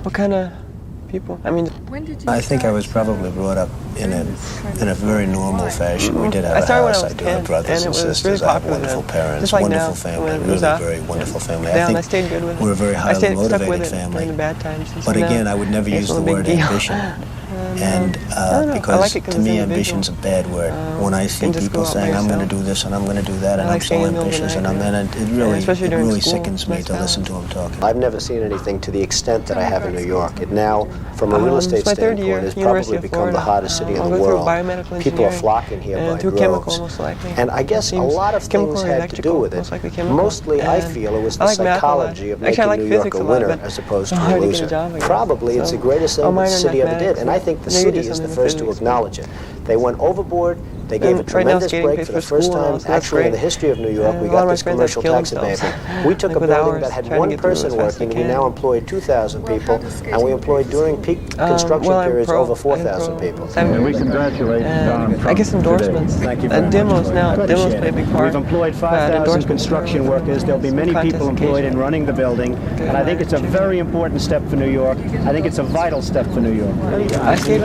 What kind of people? I mean, I think I was probably brought up in a very normal fashion. We did have a house. I do have brothers and sisters. I have wonderful parents, wonderful family, really very wonderful family. I think we're a very highly motivated family. But again, I would never use the word ambition. And because to me, ambition's a bad word. When I see people saying, I'm going to do this and I'm going to do that and I'm so ambitious and it really sickens me to listen to them talking. I've never seen anything to the extent that I have in New York. It now, from a real estate standpoint, has probably become the hottest city in the world. People are flocking here by droves. And I guess a lot of things had to do with it. Mostly, I feel it was the psychology of making New York a winner as opposed to a loser. Probably it's the greatest thing the city ever did. And I think the city is the first to acknowledge it. They went overboard. They gave a tremendous break for the first time, actually, in the history of New York. We got this commercial tax abatement. We took a building that had one person working. We now employed 2,000 people, and we employed during peak construction periods over 4,000 people. And we congratulate Donald Trump. I guess endorsements. Thank you and demos now. Demos play a big part. We've employed 5,000 construction workers. There'll be many people employed in running the building, and I think it's a very important step for New York. I think it's a vital step for New York. I see.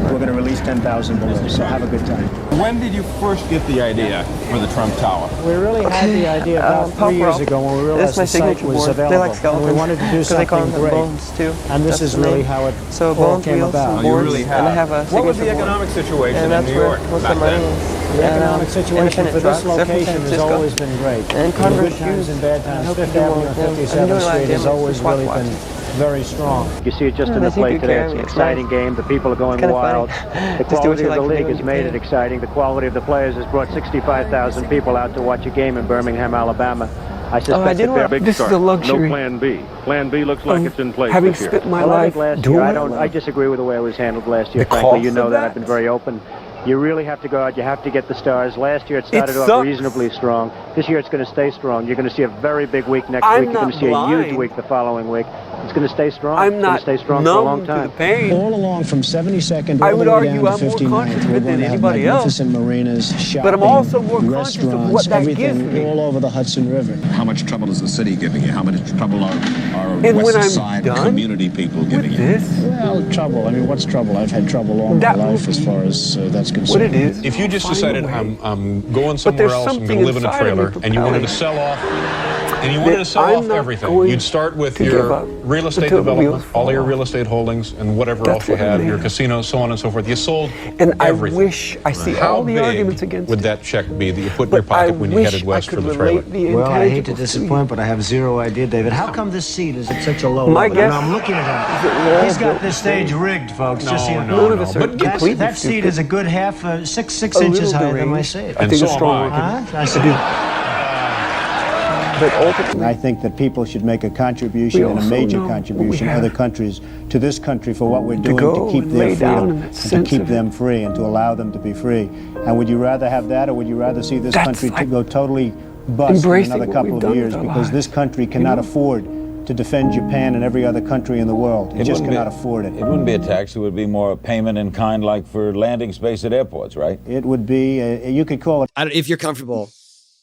We're going to release 10,000 balloons, so have a good time. When did you first get the idea for the Trump Tower? We really had the idea about 3 years ago when we realized the site was available. They like skeletons. And we wanted to do something great. Bones too. And this is really how it all came about. You really have. And I have a what was the economic situation in New York back then? The economic situation for this location has always been great. And in good times and bad times, 5th Avenue and 57th Street has always really been very strong. You see it just in the play today. It's an exciting game. The people are going wild. The quality of the league has made it exciting. The quality of the players has brought 65,000 people out to watch a game in Birmingham, Alabama. I suspect this is a luxury. No plan B. Plan B looks like it's in place having this year. spent my life doing I disagree with the way it was handled last year, frankly. You know that. I've been very open. You really have to go out. You have to get the stars. Last year it started off reasonably strong. This year it's going to stay strong. You're going to see a very big week next week. You're going to see a huge week the following week. It's going to stay strong. I'm not stay strong for a long time. To the pain. All along from 72nd I all would the way argue down I'm to more 59th. conscious of it than anybody else. Magnificent marinas, shopping, but I'm also more conscious of what that gives everything me. all over the Hudson River. How much trouble is the city giving you? How much trouble are And West Side community people giving you? Well, trouble. I mean, what's trouble? I've had trouble all my life as far as that's concerned. What it is. If you just decided I'm going somewhere else, I'm going to live in a trailer, and you wanted to sell off, everything, you'd start with your real estate development, all your real estate holdings, and whatever else you had, your casinos, so on and so forth. You sold everything. I wish I see all the arguments against would that check be that you put in your pocket when you headed west for the trailer? Well, I hate to disappoint, but I have zero idea, David. How come this seat is at such a low level? guess, I'm looking at him. He's got this stage rigged, folks. No. But that seat is a good half, six inches higher than my seat. And so am I. But ultimately, I think that people should make a contribution, and a major contribution, other countries, to this country for what we're doing to keep their freedom, and to keep them free, and to allow them to be free. And would you rather have that, or would you rather see this country to go totally bust in another couple of years? Because this country cannot afford to defend Japan and every other country in the world. It just cannot afford it. It wouldn't be a tax. It would be more a payment in kind, like for landing space at airports, right? It would be, you could call it. If you're comfortable,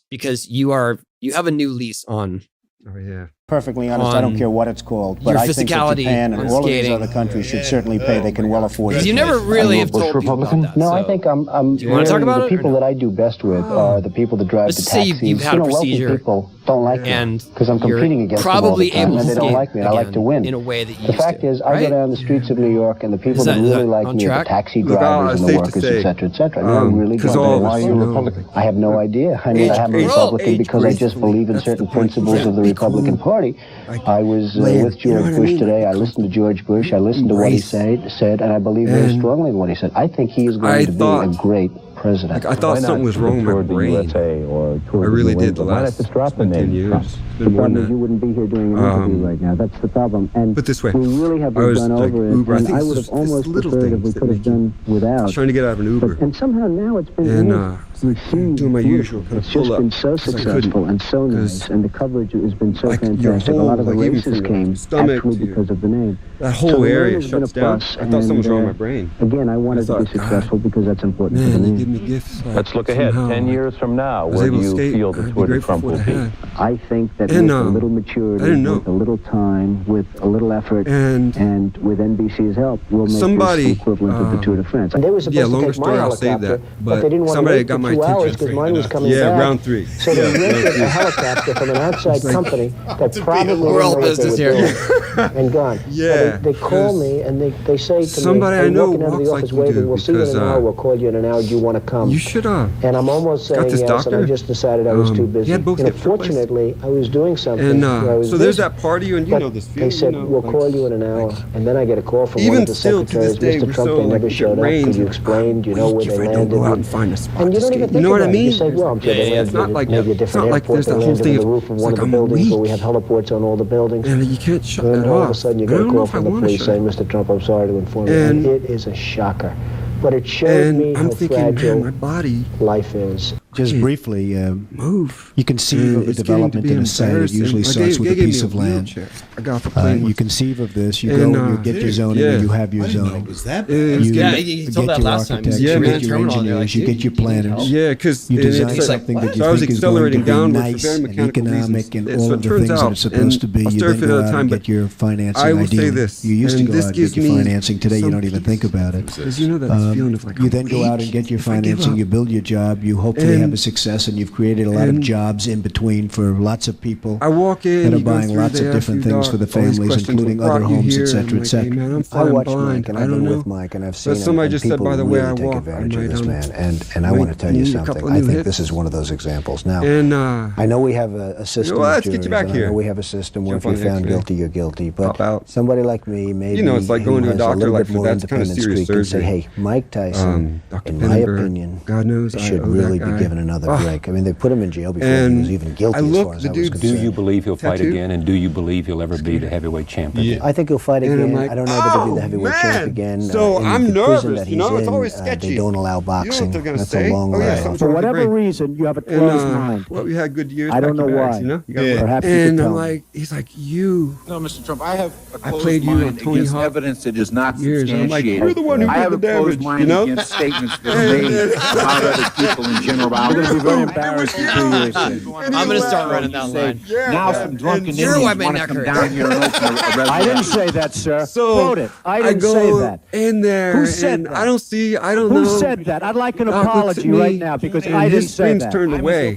because you have a new lease on. Oh, yeah. Perfectly honest, I don't care what it's called, but I think that Japan and all of these other countries should certainly pay. They can well afford it. You never really have told people about that. No, I think I'm do you want to talk about the people that I do best with are the people that drive the taxis. Let's say you've had a procedure. Wealthy people don't like me because I'm competing against them all the time, and they don't like me, and I like to win. In a way that you the fact is, I go down the streets of New York, and the people that really like me are the taxi drivers and the workers, etc., etc. No, really, why are you a Republican? I have no idea. I mean, I'm a Republican because I just believe in certain principles of the Republican Party. I was with George Bush today. I listened to George Bush. I listened to what he said, and I believe very strongly in what he said. I think he is going to be a great president. I thought something was wrong with my brain. I really did the last 10 years. It's been more than that. You wouldn't be here doing an interview right now. That's the problem. And put this way, we really have done over it. Uber. I would have almost preferred if we could have done without. I was trying to get out of an Uber. And somehow now it's been doing my usual kind of pull-up. It's just been so successful and so nice, and the coverage has been so fantastic. A lot of the races came actually because of the name. That whole area shuts down. I thought something was wrong with my brain. Again, I wanted to be successful because that's important for the Man, they name. give me gifts. Let's look ahead. 10 years from now, where do you feel the Tour de Trump will be? I think that with a little maturity, with a little time, with a little effort, and with NBC's help, we'll make this the equivalent of the Tour de France. And they were supposed to take my helicopter, but they didn't want to wait for 2 hours because mine was coming back. Round 3. So they rented a helicopter from an outside company that probably We're all business here. And gone. Yeah. They call me and they say to somebody me, I know walking out of the office waving, we'll see you in an hour, we'll call you in an hour, do you want to come? You should And I'm almost saying yes, and I just decided I was too busy. Fortunately, I was doing something where I was so there's that party, and you know this feeling. They said, we'll call you in an hour, and then I get a call from one of the secretaries, Mr. Trump, they never showed up. Could you explain, do you know where they landed? And you don't even think about it. You say, well, I'm sure they landed at maybe a different airport. They landed on the roof of one of the buildings where we have heliports on all the buildings. And you can't shut that off. And all of a sudden you get a call from the police saying, Mr. Trump, I'm sorry to inform you. And it is a shocker. But it showed me how fragile my body life is. Just briefly, you conceive of a development in a site. It usually starts with a piece of land. You conceive of this, you go and you get your zoning, and you have your zoning. You get your architects, you get your engineers, you get your planners. Yeah, because you design something that you think is going to be nice and economic and all of the things that it's supposed to be. You then go out and get your financing idea. You used to go out and get your financing. Today you don't even think about it. You then go out and get your financing, you build your job, you hopefully have a success, and you've created a lot of jobs in between for lots of people that are buying lots of different things for the families, including other homes, etc., etc. I watch Mike, and I've been with Mike, and I've seen him, and people really take advantage of this man. And I want to tell you something. I think this is one of those examples. Now, I know we have a system of juries, and I know we have a system where if you're found guilty, you're guilty. But somebody like me, maybe it's like going to a doctor like for that kind of serious surgery, and say, hey, Mike Tyson, in my opinion, should really be given another break. I mean, they put him in jail before he was even guilty, as far as I was concerned. Do you believe he'll fight again, and do you believe he'll ever be the heavyweight champion? I think he'll fight again. I don't know that he'll be the heavyweight champ again. So I'm nervous, you know, it's always sketchy. They don't allow boxing. That's a long ride. For whatever reason, you have a closed mind. Well, we had good years. I don't know why. You know? Perhaps you and could I'm tell like, he's like, you. No, Mr. Trump, I have a closed played you mind on Tony against Hawk evidence that is not years. substantiated. I'm like, you're the one who did the damage, you know? Against statements that are made about other people in general. I'm going to be very embarrassed in 2 years. I'm going to start running down the line. Now some drunken Indians want to come down here and open a restaurant. I didn't say that, sir. So Quote it. I didn't say that. In there. Who said that? I don't know. Who said that? I'd like an apology right now because I didn't say that. His turned away.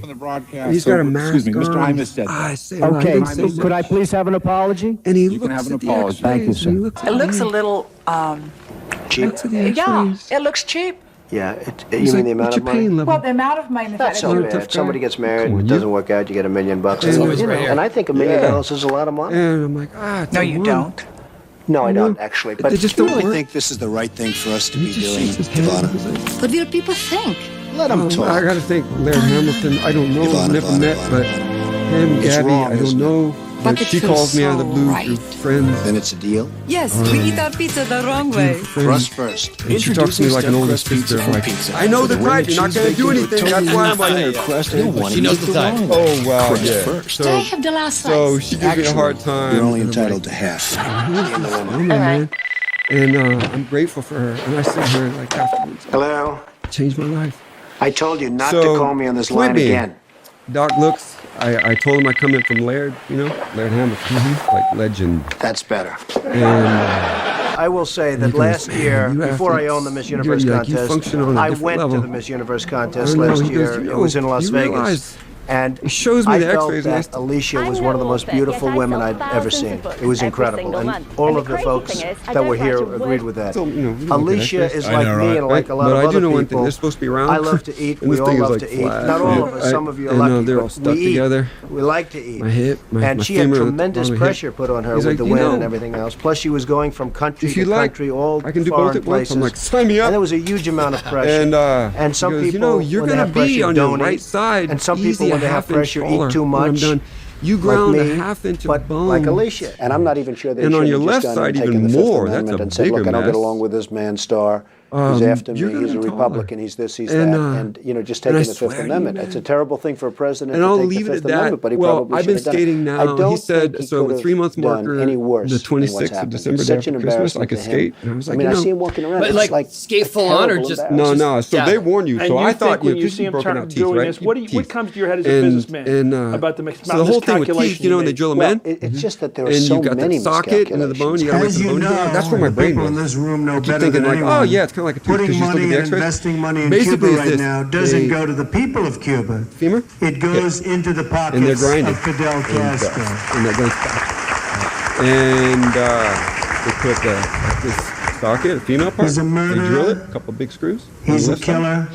He's got a mask on. Excuse me, Mr. I missaid that. Okay, so could I please have an apology? And he You can have an apology. Thank you, sir. It looks a little, cheap. yeah, it looks cheap. Yeah, you mean the amount of money? Well, the amount of money. That's so bad. If somebody gets married and it doesn't work out, you get $1 million. And I think $1 million is a lot of money. And I'm like, no, you don't. No, I don't actually. But they just do you don't really work. think this is the right thing for us to be doing, Ivana? What will people think? Let them talk. I got to think, Laird Hamilton. I don't know. Never met, but him, It's Gabby, wrong, I don't isn't it? know. But She it calls feels me out of the so blue right. through friends. Then it's a deal. Yes, we eat our pizza the wrong way. Crust first. And she talks to me like an older sister. I'm like, I know the type. You're not going to do anything. That's why I'm like, She knows the type. oh, wow, yeah. First. They have the last So slice. she gives me a hard time. You're only entitled to half. Man. And I'm grateful for her. And I see her like afterwards. Hello? Changed my life. I told you not to So, call me on this quit line me. again. Doc looks. I told him I come in from Laird, you know, Laird Hamilton, like legend. That's better. And I will say that last year, before I owned the Miss Universe contest, I went to the Miss Universe contest last year. It was in Las Vegas. And it shows me I the felt X-rays. that Alicia was one of the most beautiful women I'd ever seen. It was incredible. And all of the folks that were here agreed with that. Alicia is like me and like a lot of other people. They're supposed to be round. I love to eat. We all love to eat. Not all of us. Some of you are lucky. They're all But stuck we eat. together. We like to eat. My hip, and she had tremendous pressure put on her with the win and everything else. Plus, she was going from country to country, all I can do foreign both at once. places. I'm like, sign me up. And there was a huge amount of pressure. And some goes, people, you're when they gonna have pressure, be on don't your right eat. side. And some people, when they have pressure, eat too much. You ground like me, a half inch but of bone. like Alicia. And I'm not even sure they And should on have your just left gone side and taken even the Fifth more. Amendment That's a and said, bigger look, I don't mess. get along with this man's star. He's after me, he's a Republican, he's this, he's that, and just taking the Fifth Amendment. It's a terrible thing for a president to take the Fifth Amendment, but he probably should have done it. I've been skating now. He said, so with 3 months marker, any worse the 26th of December, day after Christmas, I could skate. And I was like, I see him walking around. But like skate full on or just... No, so they warn you. So I thought, when you see him doing this, what comes to your head as a businessman about the so the whole thing with teeth, and they drill them in. It's just that there are so many and you got that socket into the bone, you got to the bone. That's where my brain was. in this room know better thinking like, oh yeah, it's kind of like a tooth. Putting money and investing money in Cuba right now doesn't go to the people of Cuba. Femur? It goes into the pockets of Fidel Castro. And that goes back. And they put this socket, a female part. He's a murderer. They drill it, a couple big screws. He's a killer.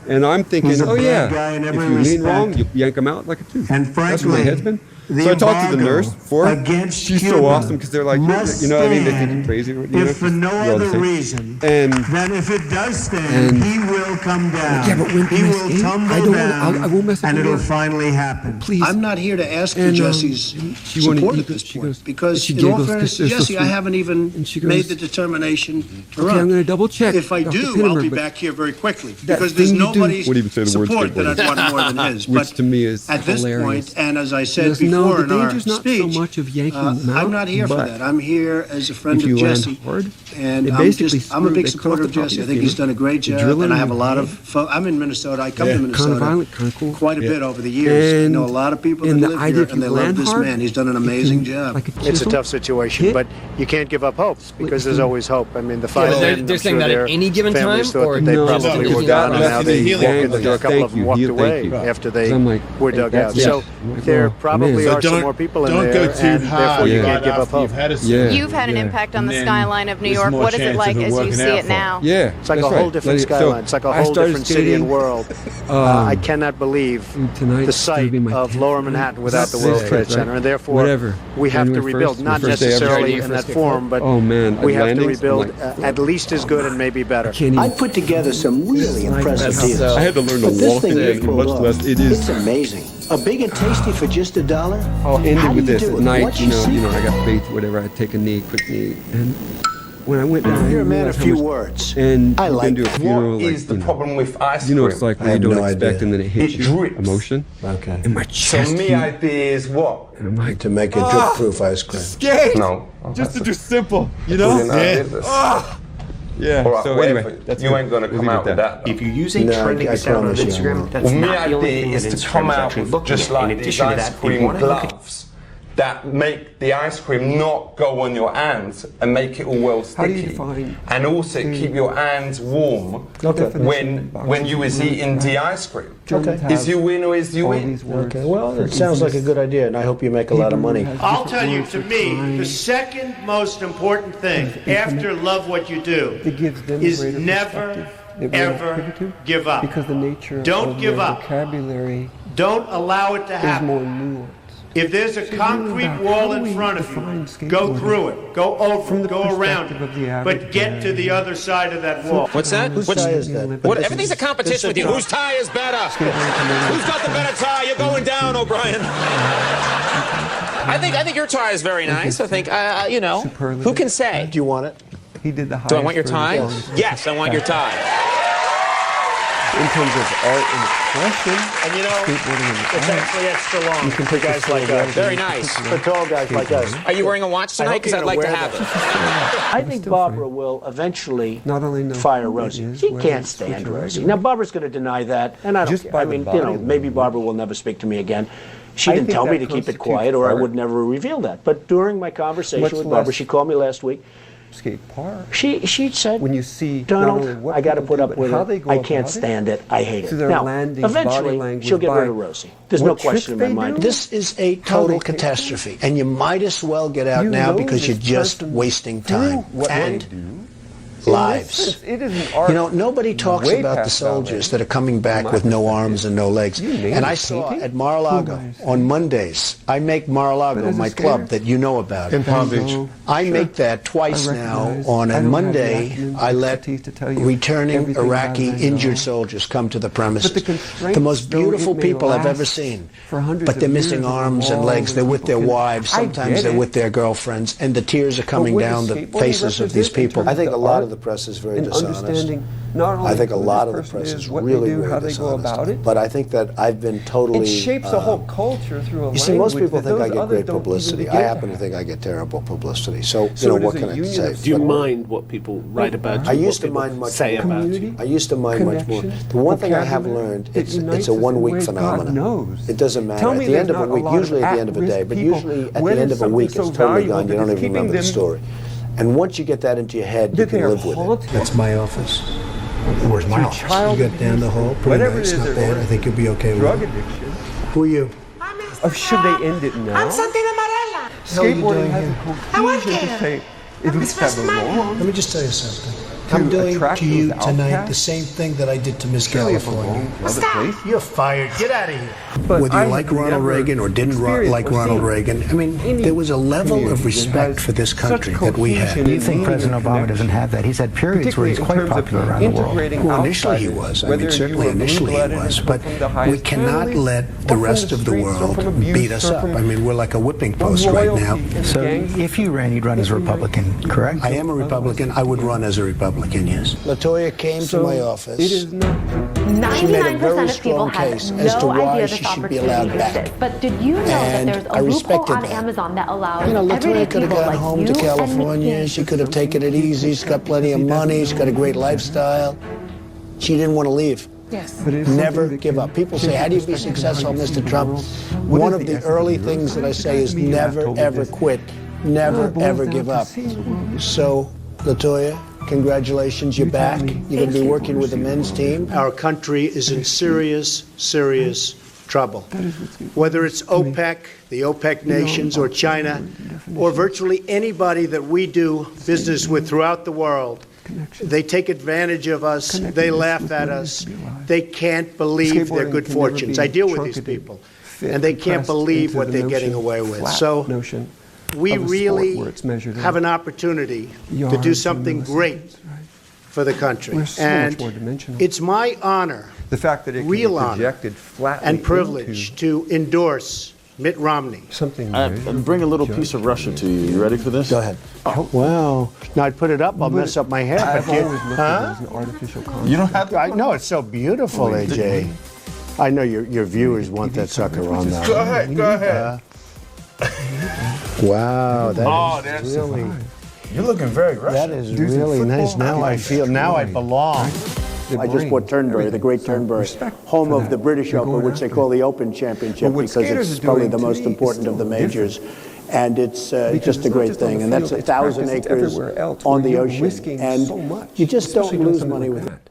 And I'm thinking, He's a oh bad yeah, guy in if every you lean respect. wrong, you yank them out like a tooth. And That's where my frankly, head's been. the So I talked to the nurse for it. against She's Cuba so awesome because they're like, must you know what I mean? They think stand you're crazy. if for no you're all the other same. reason And than if it does stand, he will come down. Yeah, but when he I will skate, tumble down, I won't mess up and again. it'll finally happen. Please. I'm not here to ask for And, Jesse's she wanted- support at he- this she point goes- because, she in gave all those fairness to kisses, Jesse, so I sweet. haven't even And she goes, made the determination to Okay, run. I'm going to double check. If I Dr. do, I'll Pinnemer, be but back here very quickly that because there's thing you do- nobody's Wouldn't even say the word support skateboard. that I'd want more than his. Which But to me is at this hilarious. point, and as I said Because, before no, the in our danger's not speech, so much of yanking them out, I'm not here for but that. I'm here as a friend if of you land Jesse, hard, and they I'm basically I'm a big they cut off supporter the of top Jesse. I of think your he's femur. done a great They job, drill and it I have a in lot your of. I'm in Minnesota. I come to kind of Minnesota violent, kind of cool. quite a bit over the years. I know a lot of people that And the live idea here, if and you they love land this hard, man. He's done an you amazing can, job. like a It's a chisel, tough situation, hit. but you can't give up hope because there's always hope. I mean, the but five they're men, saying I'm that sure at any given their families time, thought or that they no, probably if were you gone, got and now they healing walked in the door. A couple of them walked away after they were dug out. So there probably are some more people in there, and therefore you can't give up hope. You've had an impact on the skyline of New York. What is it like as you see it now? Yeah, it's like a whole different skyline. It's like a whole different city and world. I cannot believe the sight of Lower Manhattan without the World Trade Center, and therefore we have to rebuild, not necessarily in that form, but we have to rebuild at least as good and maybe better. I put together some really impressive deals. I had to learn to walk thing, much less it is. It's amazing. A big and tasty for just $1. I'll end How it do with you this do at it? night. What's You your know, I secret? got bathed, whatever. I take a knee, quick knee, and when I went down, You're a man of few words. And I like do a funeral. What is the problem with ice cream? You know, it's like when you don't expect, and then it hits It you. drips. Emotion. Okay. And my chest. So my idea is what? And I'm like, To make a drip-proof ice cream. skate. No. Just to do simple, you know? Yeah. All right, So whatever. anyway, that's you good. ain't gonna We'll come leave out it with that. If you use a No, trending I sound on promise you I Instagram, won't. that's Well, not my the only idea thing is that to Instagram come is out actually with looking just at. like In these addition to ice that, if you cream wanna look at gloves that make the ice cream not go on your hands and make it all well How do you sticky, define and also keep your hands warm when you was eating the ice cream. Okay. Is you win or is you win? Okay, well, it sounds like a good idea, and I hope you make a lot of money. I'll tell you, to me, the second most important thing after love what you do is never, ever give up. Because the nature Don't give up. vocabulary Don't allow it to is happen. more nuanced. If there's a concrete wall in front of you, go through it, go over it, go around it, but get to the other side of that wall. What's that? Whose tie is that? What? Everything's a competition with you. Whose tie is better? Who's got the better tie? You're going down, O'Brien. I think your tie is very nice. I think you know. Who can say? Do you want it? He did the highest. Do I want your tie? Yes, I want your tie. In terms of art and expression, And you know, it's actually extra long for guys like us. Very nice. For tall guys like us. Are you wearing a watch tonight? Because I'd like to have it. I think Barbara will eventually not only know fire who Rosie. it is, She whether can't it's stand switch or Rosie. regular. Now, Barbara's going to deny that, and I don't Just care. by I the mean, body maybe Barbara will never speak to me again. She I didn't think tell me that to keep it constitutes quiet, or I art. would never reveal that. But during my conversation What's with Barbara, less she called me last week. skate park. She said, When you see not only Donald, what I got to people put do, up but with how it. they go I can't about it. stand it. I hate it. So they're Now, landing body eventually, language she'll get by rid of Rosie. There's what no question in my tricks they mind. do? This is a total catastrophe, and you might as well get out You now know because you're this just person wasting through time what they and do. lives. It is an art. You know, nobody talks way about the past soldiers ballet. that are coming back with no arms and no legs. And I saw at Mar-a-Lago on Mondays, I make Mar-a-Lago my club that you know about. In Palm Beach. I make that twice now. On a Monday, I let returning Iraqi injured soldiers come to the premises. The most beautiful people I've ever seen. But they're missing arms and legs. They're with their wives. Sometimes they're with their girlfriends. And the tears are coming down the faces of these people. I think a lot of the the press is very dishonest. Understanding not only I think a who lot this of the person press is, is what really, they do, really how they go dishonest. about it. But I think that I've been totally... It shapes a whole culture through a You see, most people think I get great publicity. I happen to think I get terrible publicity. So you know, what can I say? Do you mind what people write about you? I used to mind much more. About you? I used to mind much more. The one thing I have learned, it's a one-week phenomenon. It doesn't matter. At the end of a week, usually at the end of a day, but usually at the end of a week, it's totally gone. You don't even remember the story. And once you get that into your head, you can live with it. That's my office. Where's my office? You got down the hall, pretty nice, not bad. I think you'll be okay with it. Drug addiction. Who are you? Or should they end it now? I'm Santina Marella. Skateboarding has a cohesion to say, at least have a law. Let me just tell you something. I'm doing to you tonight the same thing that I did to Miss California. You're fired. Get out of here. Whether you like Ronald Reagan or didn't like Ronald Reagan, I mean, there was a level of respect for this country that we had. You think President Obama doesn't have that? He's had periods where he's quite popular around the world. Well, initially he was. I mean, certainly initially he was. But we cannot let the rest of the world beat us up. I mean, we're like a whipping post right now. So if you ran, you'd run as a Republican, correct? I am a Republican. I would run as a Republican, yes. LaToya came to my office. It is not. 99% of people have no idea this opportunity exists. But did you know that there's a loophole on Amazon that allows LaToya could have gone home to California. She could have taken it easy. She's got plenty of money. She's got a great lifestyle. She didn't want to leave. Yes. Never give up. People say, how do you be successful, Mr. Trump? One of the early things that I say is never, ever quit. Never, ever give up. So, LaToya, congratulations, you're back. You're going to be working with the men's team. Our country is in serious, serious trouble. Whether it's OPEC, the OPEC nations, or China, or virtually anybody that we do business with throughout the world, they take advantage of us. They laugh at us. They can't believe their good fortunes. I deal with these people, and they can't believe what they're getting away with. So we really have an opportunity to do something great for the country. And it's my honor, the fact that it real honor and privilege to endorse Mitt Romney. Bring a little piece of Russia to you. You ready for this? Go ahead. Oh, well, now I put it up, I'll mess up my hair. I've always looked at it as an artificial concept. You don't have to. I know, it's so beautiful, AJ. I know your viewers want that sucker on now. Go ahead, go ahead. Wow, that is really... You're looking very Russian. That is really nice. Now I feel, now I belong. I just bought Turnberry, the great Turnberry, home of the British Open, which they call the Open Championship, because it's probably the most important of the majors. And it's just a great thing. And that's 1,000 acres on the ocean. And you just don't lose money with it.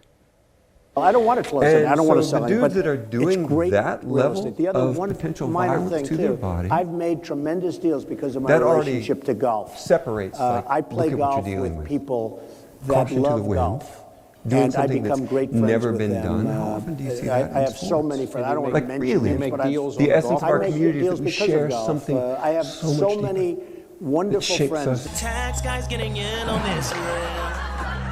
I don't want to close it. I don't want to sell it. But that are doing that level the other of one potential minor violence thing to their body, I've made tremendous deals because of my that relationship to golf. Separates. I play golf with people that love golf. Doing and I become great friends never with been them. done. How often do you see I that in have so sports? many friends. I don't want like to mention really, names, make but deals the essence of our community is that we share something. I have so many wonderful friends. Tax guys getting in on this.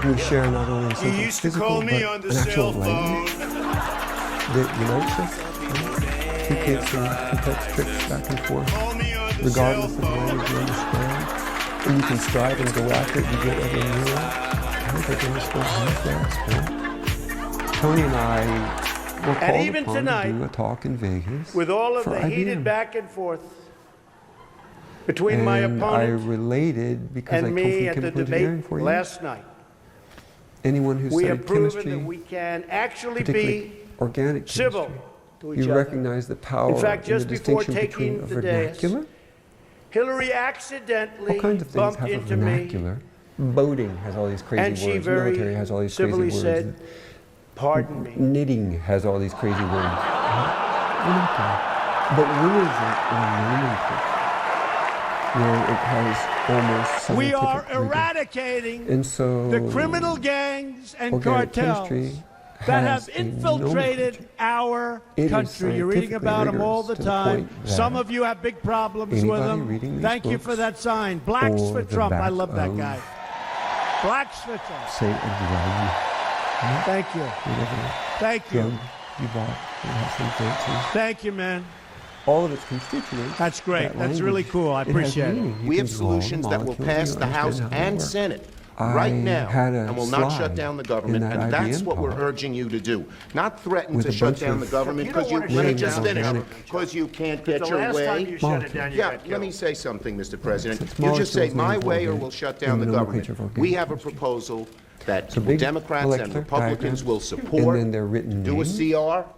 We share not only something physical, but an actual language that unites us. Two kids who text tricks back and forth, regardless of the language you understand. And you can strive and go after it and get ever nearer. I think in the sport, Tony and I were called upon to do a talk in Vegas with all of the IBM. heated back and forth between my opponent I related because and I come me from at the chemical engineering debate for you. last night. Anyone who We studied have proven chemistry, that we can actually particularly be organic civil chemistry, to each you other. recognize the power In fact, just and the before distinction between taking a the dais, vernacular. Hillary accidentally All kinds of things bumped have a into me, vernacular. Boating has all these crazy and she words. very Military has all these crazy civilly words. said, "Pardon me." Knitting has all these crazy words. But women's nomenclature, where it has almost scientific We are rigor. eradicating And so the criminal gangs and organic cartels chemistry that has have a infiltrated our It is country. You're reading scientifically about them all rigorous the to the time. point that Some of you have big problems with anybody reading them. these Thank you for books that sign. Blacks or for the Trump. I back love that of guy. Blacks for Trump. Say exactly. Thank you. Whatever Thank you. drug you bought, it has some fancy. Thank you, man. All of its constituents. That's great. that That's really language, cool. I has appreciate it. meaning. You We can have draw the solutions that will molecules, pass you the House understand how they and work. Senate right now and will not shut down the government, and that's what we're urging you to do. Not threaten to shut down the government because you can't get your way. Let me say something, Mr. President. You just say my way or we'll shut down the government. We have a proposal that Democrats and Republicans will support. Do a CR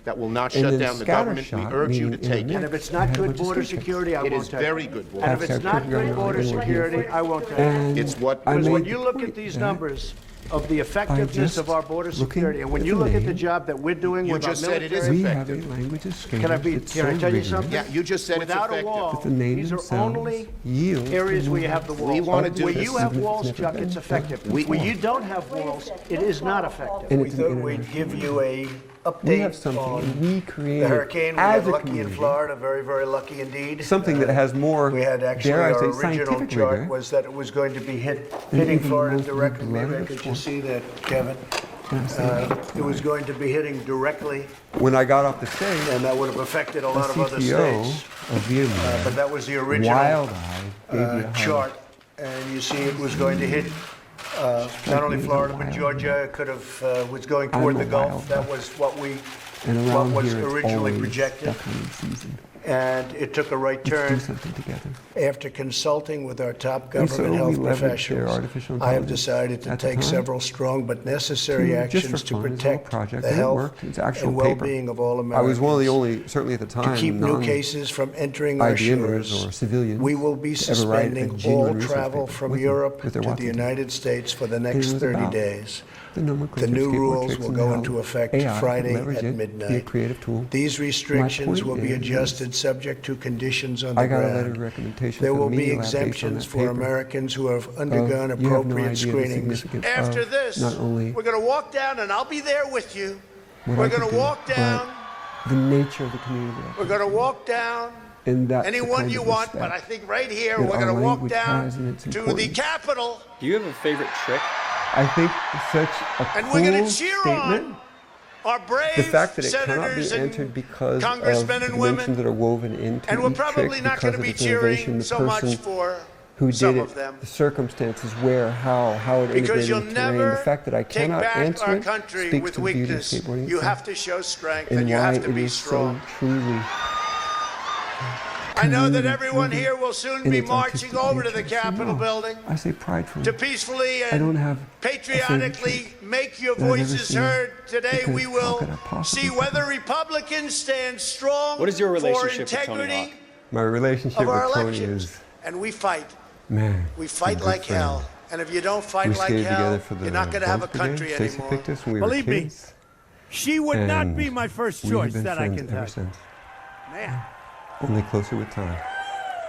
that will not shut down the government. We urge you to take it. And if it's not good border security, I won't take it. It is very good border security. And if it's not good border security, I won't take it. It's what... Because when you look at these numbers of the effectiveness of our border security, and when you look at the job that we're doing with our military... You just said it is effective. Can I tell you something? Yeah, you just said it's effective. Without a wall, these are only areas where you have the walls. We want to do Where you have walls, Chuck, it's effective. Where you don't have walls, it is not effective. We thought we'd give you a update on the hurricane. We had lucky in Florida, very, very lucky indeed. Something that has more, we had actually, our original chart was that it was going to be hitting Florida directly. Maybe I could just see that, Kevin. It was going to be hitting directly. When I got off the stage, and that would have affected a lot of other states. But that was the original chart. And you see it was going to hit not only Florida, but Georgia could have was going toward the Gulf. That was what was originally projected. And it took a right turn. After consulting with our top government health professionals, I have decided to take several strong but necessary actions to protect the health and well-being of all Americans. I was one of the only, certainly at the time, to keep new cases from entering our shores. We will be suspending all travel from Europe to the United States for the next 30 days. The new rules will go into effect Friday at midnight. These restrictions will be adjusted subject to conditions on the ground. There will be exemptions for Americans who have undergone appropriate screenings. After this, we're going to walk down, and I'll be there with you. We're going to walk down. The nature of the community. We're going to walk down. Anyone you want, but I think right here we're going to walk down to the Capitol. Do you have a favorite trick? I think such a and cool we're going to cheer statement. On our brave the fact that it cannot be entered because of dimensions that are woven into and we're probably not going to be cheering so much for who some did of them. The circumstances, where, how it because integrated you'll into terrain. never The fact that I cannot take back answer our it country speaks with to the beauty of weakness. skateboarding. You have to show strength, and you why have to be it is strong. So truly. I know that everyone here will soon be marching over to the Capitol building. I say pridefully. To peacefully and patriotically make your voices heard. Today we will see whether Republicans stand strong what is your relationship for integrity with Tony Hawk? My relationship of our with Tony elections. is... And we fight. Man, we fight like hell. And if you don't fight like hell, you're not going to have a country anymore. Believe me, she would not be my first choice, that I can tell you. Man. Only closer with time.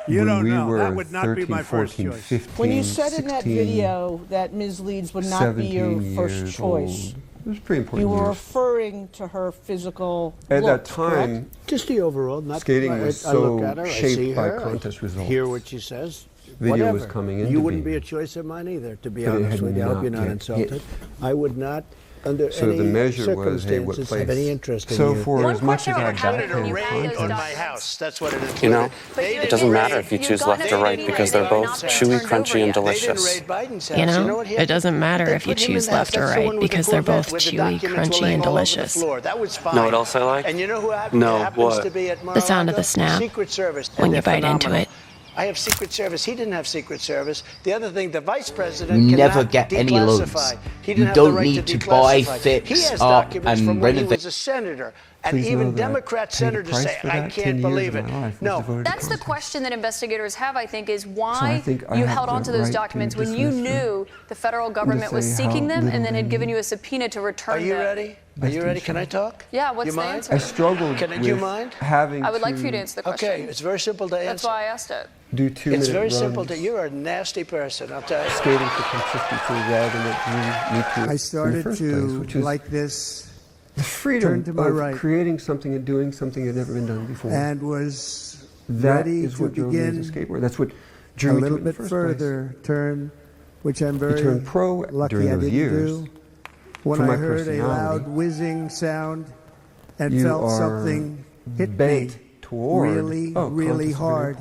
You when don't we know. were That would not 13, be my 14, first choice. 15, when you said 16, in that video that Ms. Leeds would not be your first choice, it was pretty important. You were referring to her physical at look, that time. correct? Just the overall. Not skating was I look so at her, shaped by her, contest results. Hear what she says. Video whatever. was coming in. You wouldn't be a choice of mine either, to be honest with you. I hope you're not insulted. I would not. Under so any the measure was, hey, what place? Have any interest in so you. for as much as I had a raid on my house, that's what it is. You know, it doesn't matter if you choose left or right because they're both chewy, crunchy, and delicious. You know, it doesn't matter if you choose left or right because they're both chewy, crunchy, and delicious. Know what else I like? And you know who no, what? The sound of the snap Secret Service. when you bite into it. I have Secret Service. He didn't have Secret Service. The other thing, the Vice President never get any loans. You don't need to buy, fix up, and renovate. He was a senator, and even Democrat senators say, "I can't believe it." No, that's the question that investigators have. I think is why you held on to those documents when you knew the federal government was seeking them and then had given you a subpoena to return them. Are you ready? Are you ready? Can I talk? Yeah. What's the answer? I struggled with you mind? having. I would like for you to answer the question. Okay, it's very simple to answer. That's why I asked it. Do 2 minute It's very runs, simple. You're a nasty person, I'll tell you. Skating for consistency rather than that you need to. I started to like this. The freedom of creating something and doing something that had never been done before. And was that ready is what to begin drove me as a skateboarder. That's what drew me to it in the first a little bit further place. turn, which I'm very turned pro lucky during I those didn't years. do. When I heard a loud whizzing sound and felt something hit me toward, really hard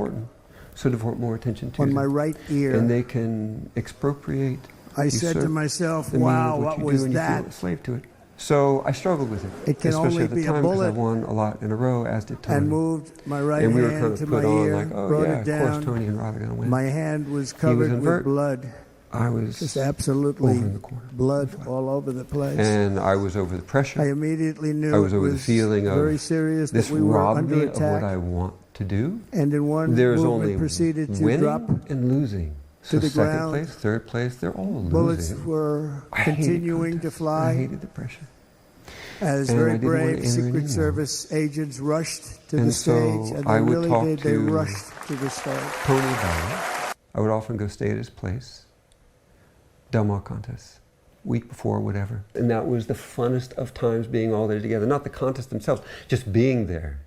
so devote more attention to on them. my right ear. And they can expropriate You said to serve myself, the meaning of wow, what you was do, and you that? feel a slave to it. So I struggled with it. It can especially only at the be a time because I bullet. won a lot in a row, as did Tony. And moved my right and we were hand kind of to put my on ear, like, oh brought yeah, it of course down. Tony and Rodney are going to win. My hand was covered with blood. I was just absolutely over in the corner. Blood all over the place. And I was over the pressure. I immediately knew I was it over the was feeling of very serious this that we were robbed under me attack. of what I want to do. And in one There's movement only proceeded to winning drop and losing. to So the second ground. place, third place, they're all Bullets losing. were I hated continuing to contests. fly. I hated the pressure. As And I very didn't want to brave enter Secret anymore. Service agents rushed to And the so stage, and I they would really talk did. They to rushed to the stage. Tony about it. I would often go stay at his place. Delmar contests. Week before, whatever. And that was the funnest of times being all there together. Not the contests themselves, just being there.